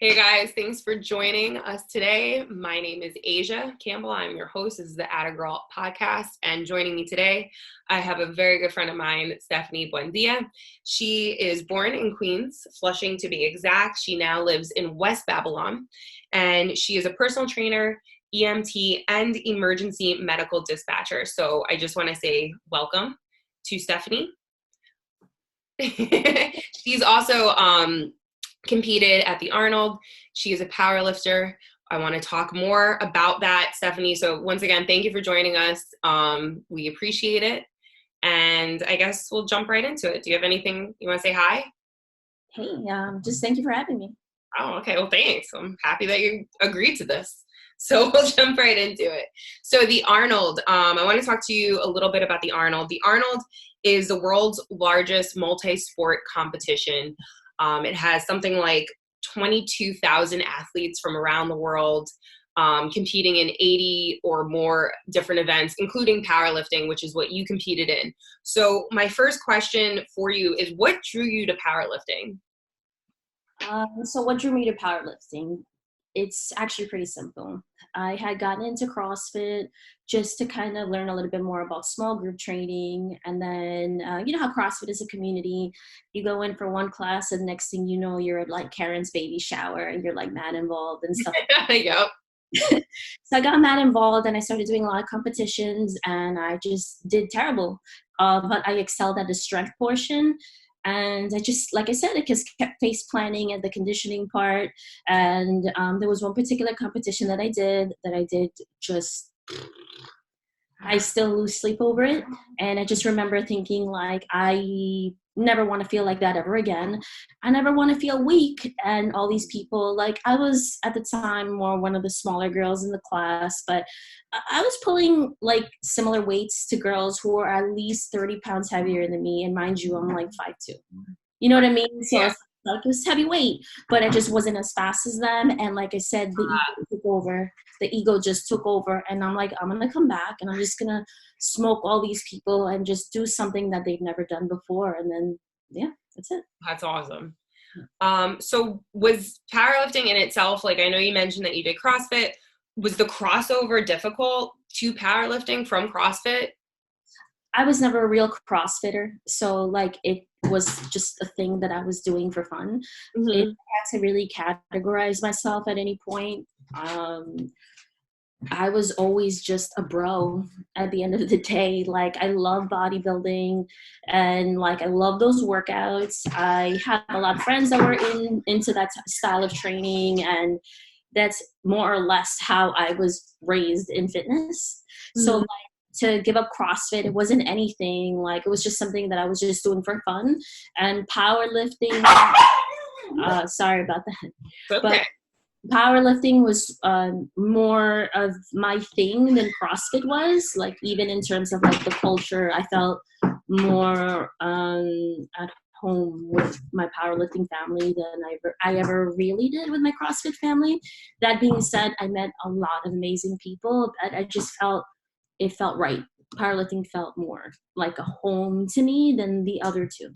Hey guys, thanks for joining us today. My name is Asia Campbell. I'm your host. This is the ATTAGIRL podcast. And joining me today, I have a very good friend of mine, Stephanie Buendia. She is born in Queens, Flushing to be exact. She now lives in West Babylon. And she is a personal trainer, EMT, and emergency medical dispatcher. So I just want to say welcome to Stephanie. She's also competed at the Arnold. She is a powerlifter. I want to talk more about that, Stephanie. So once again, thank you for joining us. We appreciate it. And I guess we'll jump right into it. Do you have anything you want to say hi? Hey, just thank you for having me. Oh, okay. Well, thanks. I'm happy that you agreed to this. So we'll jump right into it. So the Arnold, I want to talk to you a little bit about the Arnold. The Arnold is the world's largest multi-sport competition. It has something like 22,000 athletes from around the world competing in 80 or more different events, including powerlifting, which is what you competed in. So my first question for you is, what drew you to powerlifting? So what drew me to powerlifting? It's actually pretty simple. I had gotten into CrossFit just to kind of learn a little bit more about small group training. And then, you know how CrossFit is a community. You go in for one class and next thing you know, you're at like Karen's baby shower and you're like mad involved and stuff. Yep. So I got mad involved and I started doing a lot of competitions and I just did terrible. But I excelled at the strength portion. And I just, like I said, I just kept face planning at the conditioning part. And there was one particular competition that I did just, I still lose sleep over it. And I just remember thinking like, I never want to feel like that ever again. I never want to feel weak. And all these people, like I was at the time more one of the smaller girls in the class, but I was pulling like similar weights to girls who were at least 30 pounds heavier than me. And mind you, I'm like 5'2". You know what I mean? So Yeah. like it was heavy weight, but I just wasn't as fast as them. And like I said, the ego took over. The ego just took over. And I'm like, I'm going to come back and I'm just going to smoke all these people and just do something that they've never done before. And then, yeah, that's it. That's awesome. So was powerlifting in itself, like I know you mentioned that you did CrossFit, was the crossover difficult to powerlifting from CrossFit? I was never a real CrossFitter. So like it was just a thing that I was doing for fun. Mm-hmm. If I had to really categorize myself at any point, I was always just a bro at the end of the day. Like I love bodybuilding and like I love those workouts. I had a lot of friends that were into that style of training, and that's more or less how I was raised in fitness. Mm-hmm. So like, to give up CrossFit, it wasn't anything. Like it was just something that I was just doing for fun. And powerlifting, sorry about that. Okay. But powerlifting was more of my thing than CrossFit was. Like even in terms of like the culture, I felt more at home with my powerlifting family than I ever really did with my CrossFit family. That being said, I met a lot of amazing people, but I just felt it felt right. Powerlifting felt more like a home to me than the other two.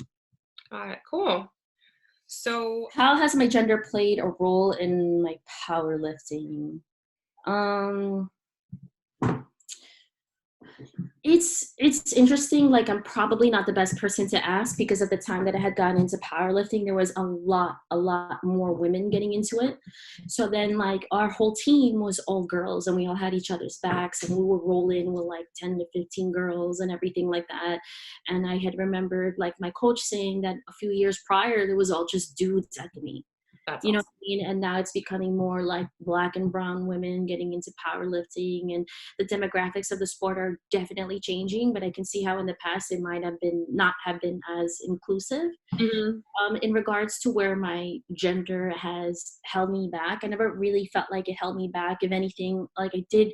All right, cool. So how has my gender played a role in my powerlifting? It's interesting. Like I'm probably not the best person to ask because at the time that I had gotten into powerlifting, there was a lot more women getting into it. So then like our whole team was all girls and we all had each other's backs and we were rolling with like 10 to 15 girls and everything like that. And I had remembered like my coach saying that a few years prior, there was all just dudes at the meet. That's you know awesome. what I mean? And now it's becoming more like Black and brown women getting into powerlifting, and the demographics of the sport are definitely changing, but I can see how in the past it might have been not have been as inclusive. Mm-hmm. In regards to where my gender has held me back, I never really felt like it held me back. If anything, like I did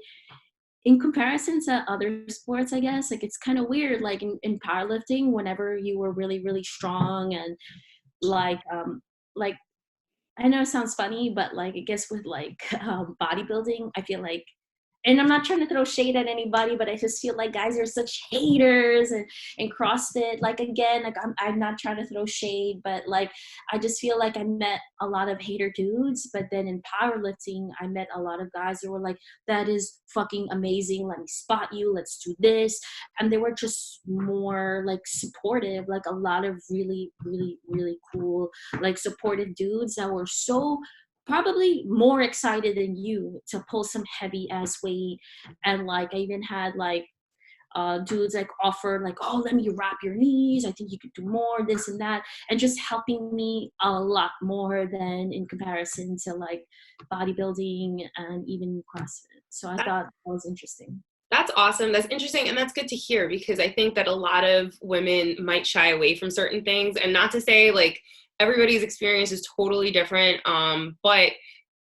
in comparison to other sports, I guess, like it's kind of weird, like in powerlifting, whenever you were really, really strong and like I know it sounds funny, but like I guess with like bodybuilding, I feel like and I'm not trying to throw shade at anybody, but I just feel like guys are such haters, and CrossFit, like, again, like, I'm not trying to throw shade, but like, I just feel like I met a lot of hater dudes, but then in powerlifting, I met a lot of guys that were like, that is fucking amazing. Let me spot you. Let's do this. And they were just more like supportive, like a lot of really, really, really cool, like supportive dudes that were so probably more excited than you to pull some heavy ass weight. And like, I even had like dudes like offer like, oh, let me wrap your knees, I think you could do more, this and that, and just helping me a lot more than in comparison to like bodybuilding and even CrossFit. So I thought that was interesting. That's awesome. That's interesting. And that's good to hear, because I think that a lot of women might shy away from certain things, and not to say like everybody's experience is totally different. But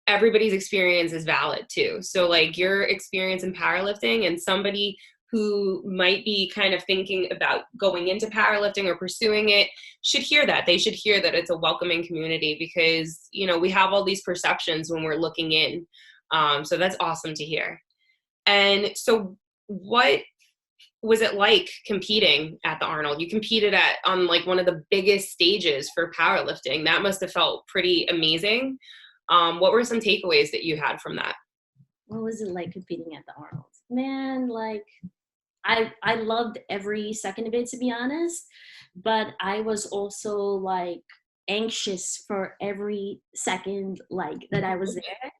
everybody's experience is valid too. So like your experience in powerlifting and somebody who might be kind of thinking about going into powerlifting or pursuing it should hear that. They should hear that it's a welcoming community, because, you know, we have all these perceptions when we're looking in. So that's awesome to hear. And so what was it like competing at the Arnold? You competed on like one of the biggest stages for powerlifting. That must have felt pretty amazing. What were some takeaways that you had from that? What was it like competing at the Arnold? Man, like, I loved every second of it, to be honest, but I was also like anxious for every second like that I was there.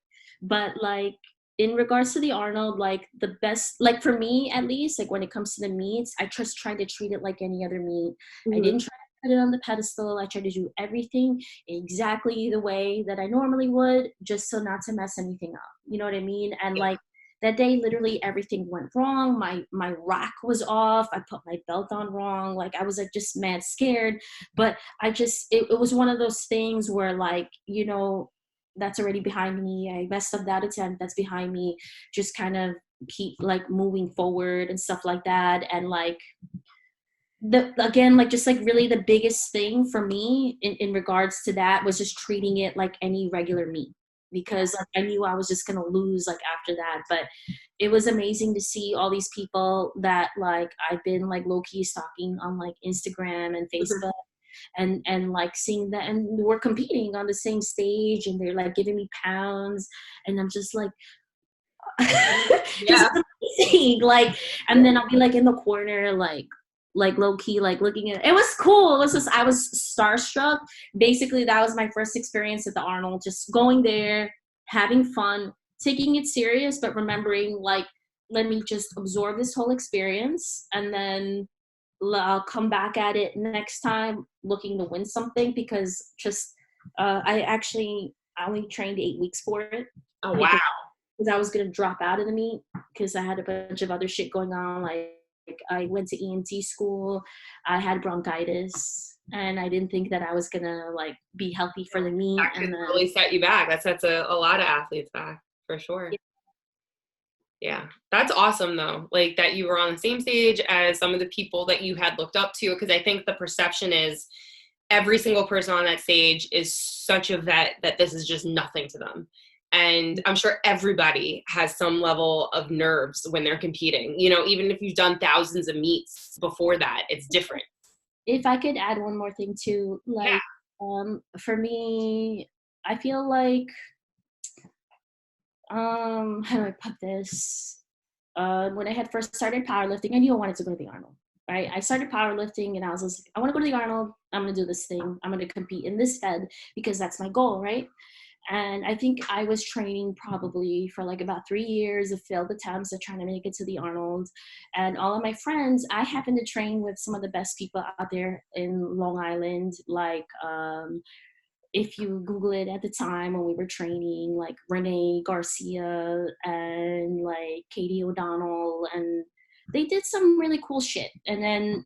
But like, in regards to the Arnold, like the best, like for me at least, like when it comes to the meets, I just tried to treat it like any other meet. I didn't try to put it on the pedestal. I tried to do everything exactly the way that I normally would, just so not to mess anything up. You know what I mean? And Yeah. like, that day, literally everything went wrong. My rack was off. I put my belt on wrong. Like, I was like just mad scared. But I just, it was one of those things where like, you know, that's already behind me. I messed up that attempt. That's behind me. Just kind of keep like moving forward and stuff like that. And like, again, like just like really the biggest thing for me in regards to that was just treating it like any regular meet, because like I knew I was just gonna lose like after that. But it was amazing to see all these people that like I've been like low-key stalking on like Instagram and Facebook, and like seeing that, and we're competing on the same stage, and they're like giving me pounds, and I'm just like this Yeah. is amazing. Like, and then I'll be like in the corner like low key, like looking at it. It was cool. It was just, I was starstruck. Basically, that was my first experience at the Arnold, just going there, having fun, taking it serious, but remembering like, let me just absorb this whole experience, and then I'll come back at it next time looking to win something, because just I only trained 8 weeks for it, Oh, wow. because I was gonna drop out of the meet because I had a bunch of other shit going on. Like I went to ENT school, I had bronchitis, and I didn't think that I was gonna like be healthy for the meet. That could And then really set you back. That sets a lot of athletes back for sure. Yeah. That's awesome though. Like that you were on the same stage as some of the people that you had looked up to. Cause I think the perception is every single person on that stage is such a vet that this is just nothing to them. And I'm sure everybody has some level of nerves when they're competing. You know, even if you've done thousands of meets before that, it's different. if I could add one more thing too, Yeah. like for me, I feel like how do I put this? When I had first started powerlifting, I knew I wanted to go to the Arnold. Right? I started powerlifting and I was just like, I want to go to the Arnold. I'm going to do this thing. I'm going to compete in this fed because that's my goal, right? And I think I was training probably for like about 3 years of failed attempts at trying to make it to the Arnold. And all of my friends, I happened to train with some of the best people out there in Long Island, like if you Google it at the time when we were training, like Renee Garcia and like Katie O'Donnell, and they did some really cool shit. And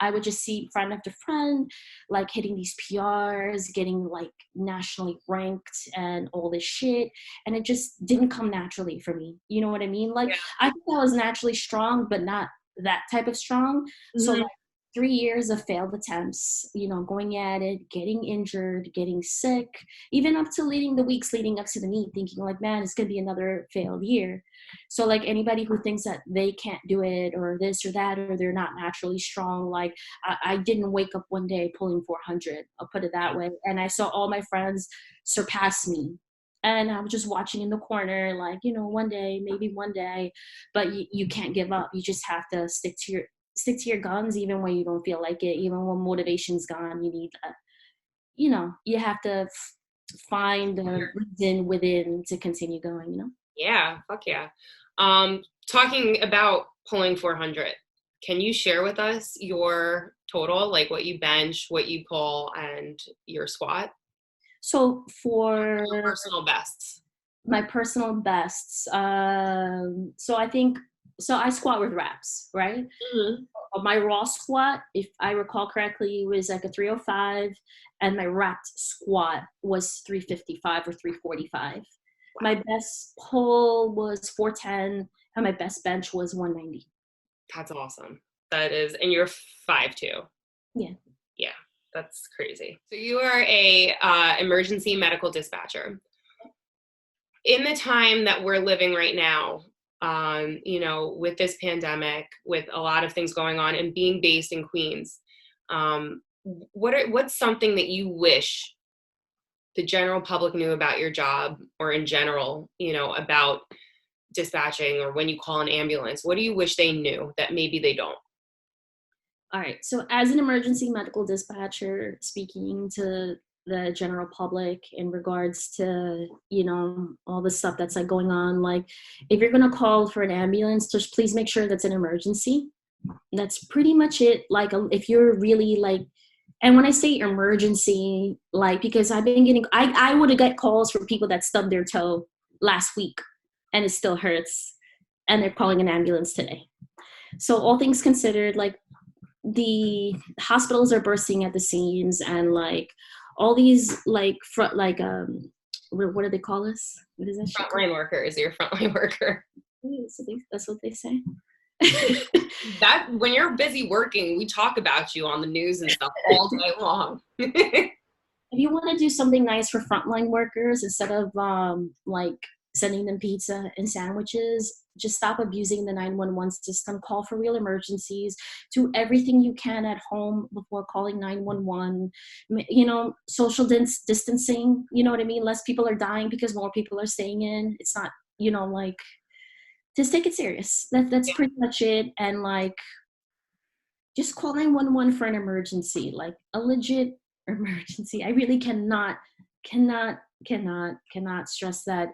I would just see friend after friend, like hitting these PRs, getting like nationally ranked and all this shit. And it just didn't come naturally for me. You know what I mean? Like, Yeah. I think I was naturally strong, but not that type of strong. So Mhm. like, 3 years of failed attempts, going at it, getting injured, getting sick, even up to the weeks leading up to the meet, thinking like, man, it's going to be another failed year. So like anybody who thinks that they can't do it or this or that, or they're not naturally strong, like I didn't wake up one day pulling 400, I'll put it that way. And I saw all my friends surpass me. And I was just watching in the corner, like, one day, maybe one day, but you can't give up. You just have to stick to your guns, even when you don't feel like it, even when motivation's gone. You need you have to find a reason within to continue going. Yeah, fuck yeah. Talking about pulling 400, can you share with us your total, like what you bench, what you pull, and your squat? So for Your personal bests. my personal bests, so I squat with reps, right? Mm-hmm. My raw squat, if I recall correctly, was like a 305, and my wrapped squat was 355 or 345. Wow. My best pull was 410, and my best bench was 190. That's awesome. That is, and you're 5'2". Yeah. Yeah, that's crazy. So you are a emergency medical dispatcher. In the time that we're living right now, with this pandemic, with a lot of things going on, and being based in Queens, what's something that you wish the general public knew about your job, or in general, about dispatching, or when you call an ambulance? What do you wish they knew that maybe they don't? All right. So as an emergency medical dispatcher, speaking to the general public in regards to, all the stuff that's like going on, like if you're going to call for an ambulance, just please make sure that's an emergency. That's pretty much it. Like if you're really like, and when I say emergency, like, because I've been getting, I would have got calls from people that stubbed their toe last week and it still hurts, and they're calling an ambulance today. So all things considered, like the hospitals are bursting at the seams, and like all these like front, like what do they call us? What is that? Frontline worker is your frontline worker. That's what they say. That when you're busy working, we talk about you on the news and stuff all day long. If you want to do something nice for frontline workers, instead of like sending them pizza and sandwiches, just stop abusing the 911 system. Call for real emergencies. Do everything you can at home before calling 911. Social distancing, you know what I mean? Less people are dying because more people are staying in. It's not, like, just take it serious. That's pretty much it. And like, just call 911 for an emergency, like a legit emergency. I really cannot stress that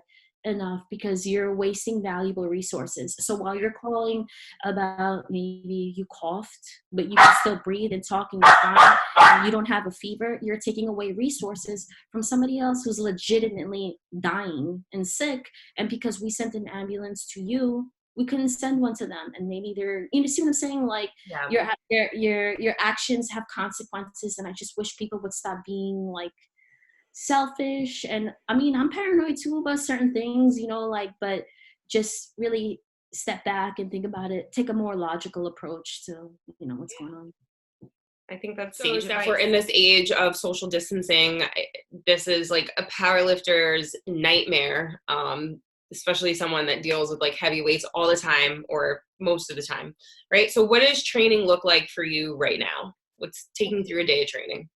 enough, because you're wasting valuable resources. So while you're calling about maybe you coughed, but you can still breathe and talk and you're fine, and you don't have a fever, you're taking away resources from somebody else who's legitimately dying and sick. And because we sent an ambulance to you, we couldn't send one to them, and maybe they're, see what I'm saying? Like, yeah. your actions have consequences, and I just wish people would stop being like selfish. And I mean, I'm paranoid too about certain things, but just really step back and think about it. Take a more logical approach to, what's going on. I think that's sage advice. We're in this age of social distancing. This is like a powerlifter's nightmare, especially someone that deals with like heavy weights all the time, or most of the time, right? So what does training look like for you right now? What's taking through a day of training?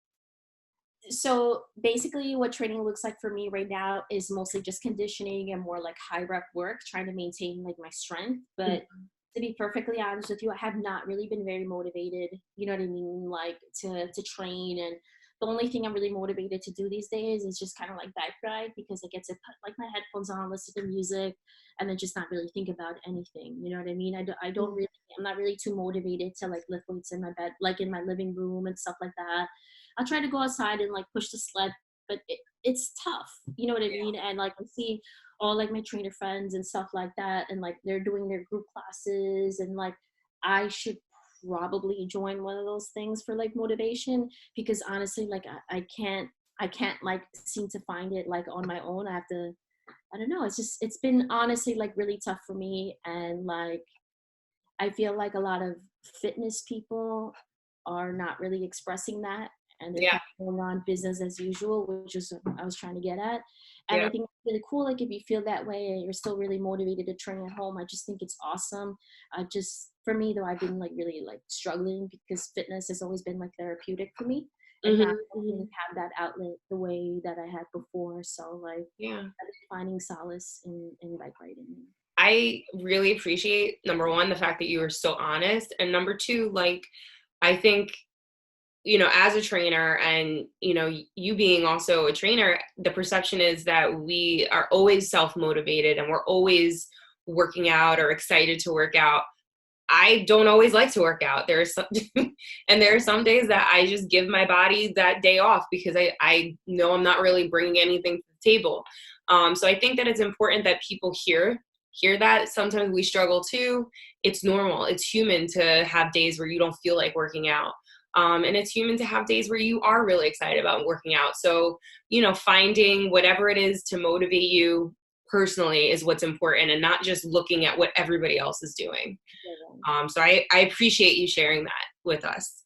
So basically what training looks like for me right now is mostly just conditioning and more like high rep work, trying to maintain like my strength. But to be perfectly honest with you, I have not really been very motivated, you know what I mean? Like to train. And the only thing I'm really motivated to do these days is just kind of like bike ride, because I get to put like my headphones on, listen to music, and then just not really think about anything. You know what I mean? I'm not really too motivated to like lift weights in my bed, like in my living room and stuff like that. I'll try to go outside and like push the sled, but it's tough. You know what I mean? And like I see all like my trainer friends and stuff like that, and like they're doing their group classes, and like I should probably join one of those things for like motivation, because honestly, like I can't like seem to find it like on my own. I don't know. It's been honestly like really tough for me. And like, I feel like a lot of fitness people are not really expressing that, and they're Yeah. kind of going on business as usual, which is what I was trying to get at. And Yeah. I think it's really cool, like if you feel that way and you're still really motivated to train at home, I just think it's awesome. For me though, I've been like really like struggling because fitness has always been like therapeutic for me, and now I don't really have that outlet the way that I had before. So like, Yeah. I've been finding solace in bike riding. I really appreciate, number one, the fact that you were so honest. And number two, like, I think, you know, as a trainer and, you know, you being also a trainer, the perception is that we are always self-motivated and we're always working out or excited to work out. I don't always like to work out. There's some, and there are some days that I just give my body that day off because I know I'm not really bringing anything to the table. So I think that it's important that people hear that. Sometimes we struggle too. It's normal. It's human to have days where you don't feel like working out. And it's human to have days where you are really excited about working out. So, you know, finding whatever it is to motivate you personally is what's important, and not just looking at what everybody else is doing. So I appreciate you sharing that with us.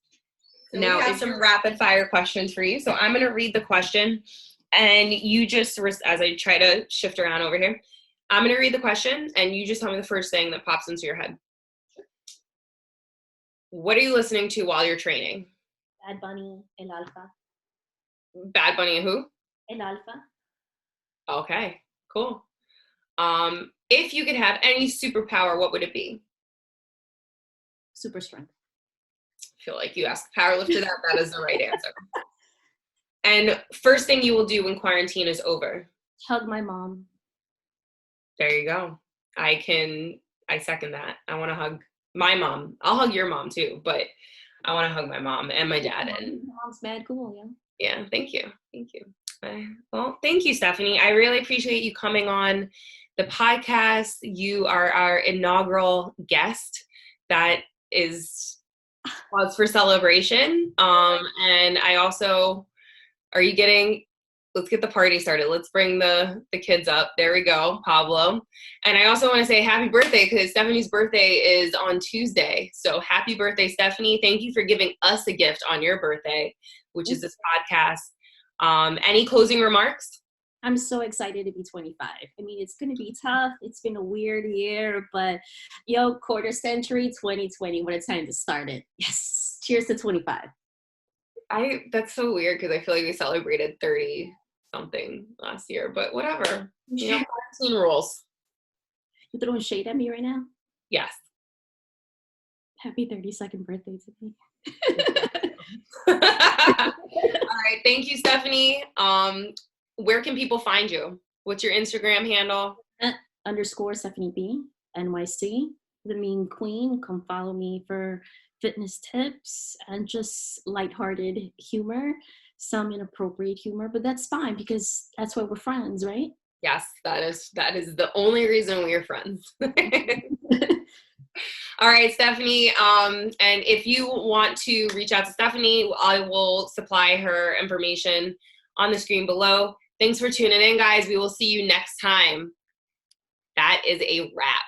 So now, we have some rapid fire questions for you. So I'm going to read the question, and you just, as I try to shift around over here, I'm going to read the question, and you just tell me the first thing that pops into your head. What are you listening to while you're training? Bad Bunny, El Alfa. Bad Bunny and who? El Alfa. Okay, cool. If you could have any superpower, what would it be? Super strength. I feel like you asked a powerlifter that is the right answer. And first thing you will do when quarantine is over? Hug my mom. There you go. I second that. I want to hug my mom. I'll hug your mom too, but I want to hug my mom and my dad. And mom's mad cool, yeah. Yeah, thank you. Well, thank you, Stephanie. I really appreciate you coming on the podcast. You are our inaugural guest. That is cause for celebration. And I also, let's get the party started. Let's bring the kids up. There we go, Pablo. And I also want to say happy birthday, because Stephanie's birthday is on Tuesday. So happy birthday, Stephanie. Thank you for giving us a gift on your birthday, which is this podcast. Any closing remarks? I'm so excited to be 25. I mean, it's going to be tough. It's been a weird year, but quarter century 2020, what a time to start it. Yes. Cheers to 25. That's so weird because I feel like we celebrated 30 something last year, but whatever. Quarantine rules. You throwing shade at me right now? Yes. Happy 32nd birthday to me. All right. Thank you, Stephanie. Where can people find you? What's your Instagram handle? _ Stephanie B, NYC, the Mean Queen. Come follow me for fitness tips and just lighthearted humor, some inappropriate humor, but that's fine because that's why we're friends, right? Yes, that is the only reason we are friends. All right, Stephanie. And if you want to reach out to Stephanie, I will supply her information on the screen below. Thanks for tuning in, guys. We will see you next time. That is a wrap.